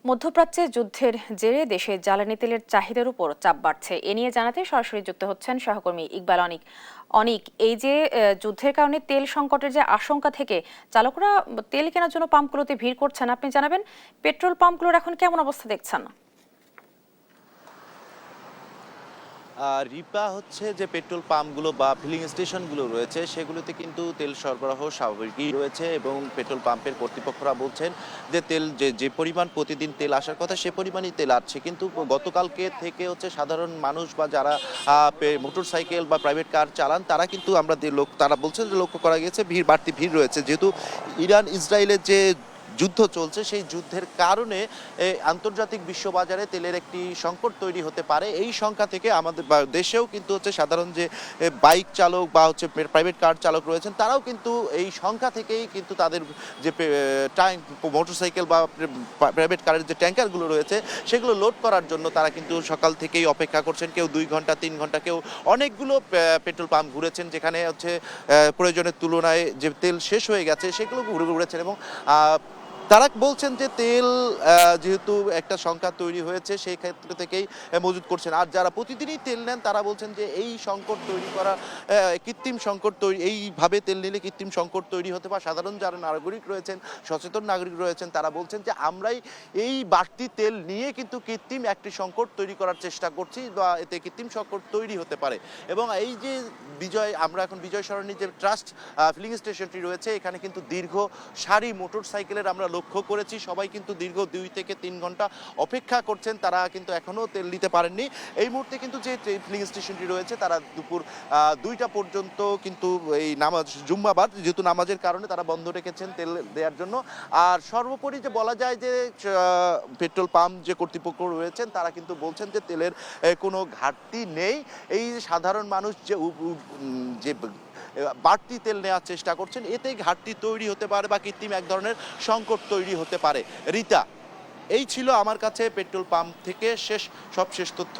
মধ্যপ্রাচ্যে যুদ্ধের জেরে দেশে জ্বালানি তেলের চাহিদার উপর চাপ বাড়ছে। এ নিয়ে জানাতে সরাসরি যুক্ত হচ্ছেন সহকর্মী ইকবাল অনিক। অনিক, এই যে যুদ্ধের কারণে তেল সংকটের যে আশঙ্কা থেকে চালকরা তেল কেনার জন্য পাম্পগুলোতে ভিড় করছেন, আপনি জানাবেন পেট্রোল পাম্পগুলোর এখন কেমন অবস্থা দেখছেন? রিপা হচ্ছে যে পেট্রোল পাম্পগুলো বা ফিলিং স্টেশনগুলো রয়েছে সেগুলোতে কিন্তু তেল সরবরাহ স্বাভাবিকই রয়েছে এবং পেট্রোল পাম্পের কর্তৃপক্ষরা বলছেন যে তেল যে পরিমাণ প্রতিদিন তেল আসার কথা সে পরিমাণই তেল আসছে, কিন্তু গতকালকে থেকে হচ্ছে সাধারণ মানুষ বা যারা মোটর সাইকেল বা প্রাইভেট কার চালান তারা কিন্তু তারা বলছেন যে লক্ষ্য করা গেছে বাড়তি ভিড় রয়েছে, যেহেতু ইরান ইসরায়েলের যে যুদ্ধ চলছে সেই যুদ্ধের কারণে আন্তর্জাতিক বিশ্ববাজারে তেলের একটি সংকট তৈরি হতে পারে। এই সংখ্যা থেকে আমাদের দেশেও কিন্তু হচ্ছে সাধারণ যে বাইক চালক বা হচ্ছে প্রাইভেট কার চালক রয়েছেন তারাও কিন্তু এই সংখ্যা থেকেই কিন্তু তাদের যে মোটরসাইকেল বা প্রাইভেট কারের যে ট্যাঙ্কারগুলো রয়েছে সেগুলো লোড করার জন্য তারা কিন্তু সকাল থেকেই অপেক্ষা করছেন। কেউ 2 ঘন্টা 3 ঘন্টা, কেউ অনেকগুলো পেট্রোল পাম্প ঘুরেছেন যেখানে হচ্ছে প্রয়োজনের তুলনায় যে তেল শেষ হয়ে গেছে সেগুলো ঘুরেছেন এবং তারা বলছেন যে তেল যেহেতু একটা সংখ্যা তৈরি হয়েছে সেই ক্ষেত্র থেকেই মজুত করছেন। আর যারা প্রতিদিনই তেল নেন তারা বলছেন যে এই সংকট তৈরি করা কৃত্রিম সংকট তৈরি, এইভাবে তেল নিলে কৃত্রিম সংকট তৈরি হতে পারে। সাধারণ যারা নাগরিক রয়েছেন, সচেতন নাগরিক রয়েছেন, তারা বলছেন যে আমরাই এই বাড়তি তেল নিয়ে কিন্তু কৃত্রিম একটি সংকট তৈরি করার চেষ্টা করছি বা এতে কৃত্রিম সংকট তৈরি হতে পারে। এবং এই যে আমরা এখন বিজয় সরণি যে ট্রাস্ট ফিলিং স্টেশনটি রয়েছে এখানে কিন্তু দীর্ঘ সারি মোটর সাইকেলের আমরা লক্ষ্য করেছি, সবাই কিন্তু দীর্ঘ 2 থেকে 3 ঘন্টা অপেক্ষা করছেন, তারা কিন্তু এখনও তেল নিতে পারেননি। এই মুহূর্তে কিন্তু যে ফিলিং স্টেশনটি রয়েছে তারা দুপুর 2টা পর্যন্ত কিন্তু এই নামাজ জুম্মাবাদ যেহেতু নামাজের কারণে তারা বন্ধ রেখেছেন তেল দেওয়ার জন্য। আর সর্বোপরি যে বলা যায় যে পেট্রোল পাম্প যে কর্তৃপক্ষ রয়েছেন তারা কিন্তু বলছেন যে তেলের কোনো ঘাটতি নেই। এই সাধারণ মানুষ যে বাড়তি তেল নেওয়ার চেষ্টা করছেন এতে ঘাটতি তৈরি হতে পারে বা কৃত্রিম এক ধরনের সংকট তৈরি হতে পারে। রিতা, এই ছিল আমার কাছে পেট্রোল পাম্প থেকে সবশেষ তথ্য।